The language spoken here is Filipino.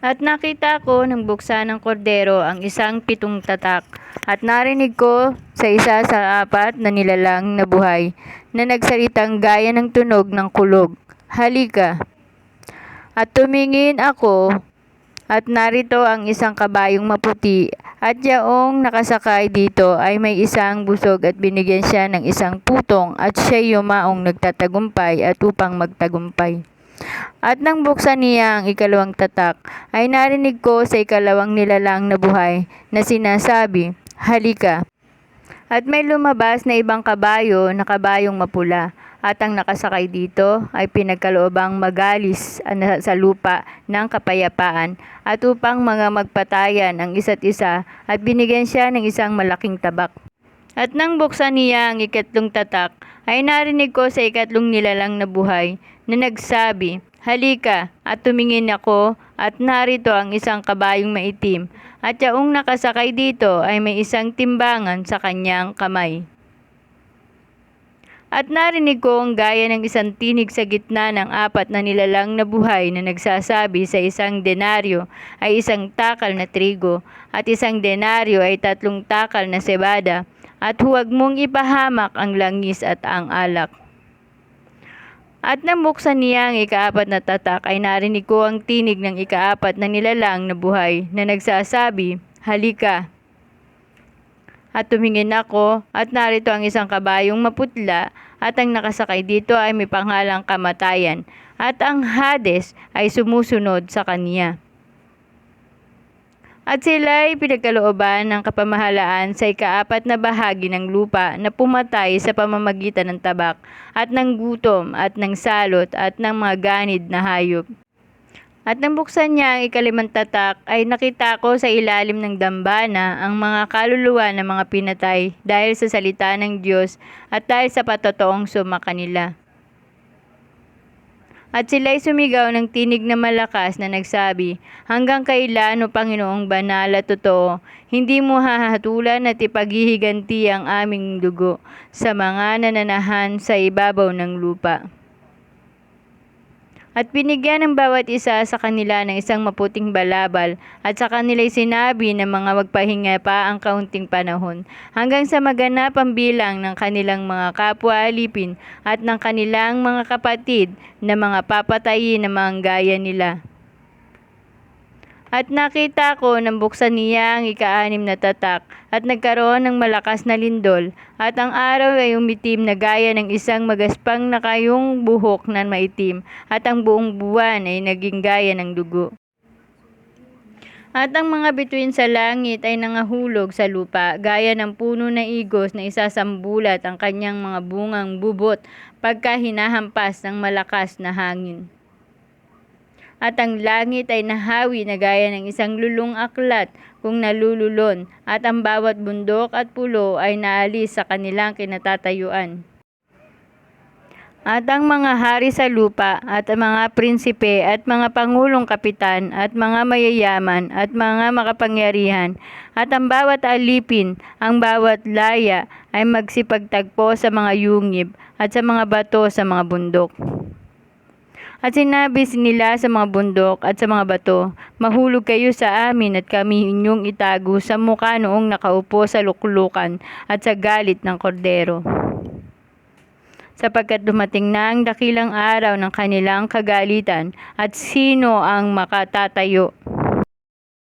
At nakita ko nang buksan ng kordero ang isang pitong tatak, at narinig ko sa isa sa apat na nilalang na buhay na nagsalitang gaya ng tunog ng kulog, "Halika!" At tumingin ako, at narito ang isang kabayong maputi, at yaong nakasakay dito ay may isang busog, at binigyan siya ng isang putong, at siya'y yumaong nagtatagumpay at upang magtagumpay. At nang buksan niya ang ikalawang tatak, ay narinig ko sa ikalawang nilalang na buhay na sinasabi, "Halika!" At may lumabas na ibang kabayo na kabayong mapula, at ang nakasakay dito ay pinagkaloobang magalis sa lupa ng kapayapaan, at upang mga magpatayan ang isa't isa, at binigyan siya ng isang malaking tabak. At nang buksan niya ang ikatlong tatak, ay narinig ko sa ikatlong nilalang na buhay na nagsabi, "Halika!" At tumingin ako, at narito ang isang kabayong maitim, at yaong nakasakay dito ay may isang timbangan sa kanyang kamay. At narinig ko ang gaya ng isang tinig sa gitna ng apat na nilalang na buhay na nagsasabi, sa isang denaryo ay isang takal na trigo, at isang denaryo ay 3 takal na sebada, at huwag mong ipahamak ang langis at ang alak. At nang buksan niya ang ikaapat na tatak, ay narinig ko ang tinig ng ikaapat na nilalang na buhay na nagsasabi, "Halika!" At tumingin ako, at narito ang isang kabayong maputla, at ang nakasakay dito ay may pangalang Kamatayan, at ang Hades ay sumusunod sa kanya. At sila'y pinagkalooban ng kapamahalaan sa ikaapat na bahagi ng lupa na pumatay sa pamamagitan ng tabak, at ng gutom, at ng salot, at ng mga ganid na hayop. At nang buksan niya ang ikalimang tatak, ay nakita ko sa ilalim ng dambana ang mga kaluluwa ng mga pinatay dahil sa salita ng Diyos at dahil sa patotoong sumakanila. At sila'y sumigaw ng tinig na malakas na nagsabi, "Hanggang kailan, O Panginoong banal at totoo, hindi mo hahatulan at ipaghihiganti ang aming dugo sa mga nananahan sa ibabaw ng lupa?" At binigyan ng bawat isa sa kanila ng isang maputing balabal, at sa kanila'y sinabi na mga magpahinga pa ang kaunting panahon, hanggang sa maganap ang bilang ng kanilang mga kapwa-alipin at ng kanilang mga kapatid na mga papatayin na mga gaya nila. At nakita ko nang buksan niya ang ika-6 na tatak, at nagkaroon ng malakas na lindol, at ang araw ay umitim na gaya ng isang magaspang na kayong buhok na maitim, at ang buong buwan ay naging gaya ng dugo. At ang mga bituin sa langit ay nangahulog sa lupa, gaya ng puno na igos na isasambulat ang kanyang mga bungang bubot pagka hinahampas ng malakas na hangin. At ang langit ay nahawi na gaya ng isang lulong aklat kung nalululon, at ang bawat bundok at pulo ay naalis sa kanilang kinatatayuan. At ang mga hari sa lupa, at ang mga prinsipe, at mga pangulong kapitan, at mga mayayaman, at mga makapangyarihan, at ang bawat alipin, ang bawat laya, ay magsipagtagpo sa mga yungib, at sa mga bato sa mga bundok. At sinabi nila sa mga bundok at sa mga bato, "Mahulog kayo sa amin, at kami inyong itago sa mukha noong nakaupo sa luklukan at sa galit ng kordero. Sapagkat dumating na ang dakilang araw ng kanilang kagalitan, at sino ang makatatayo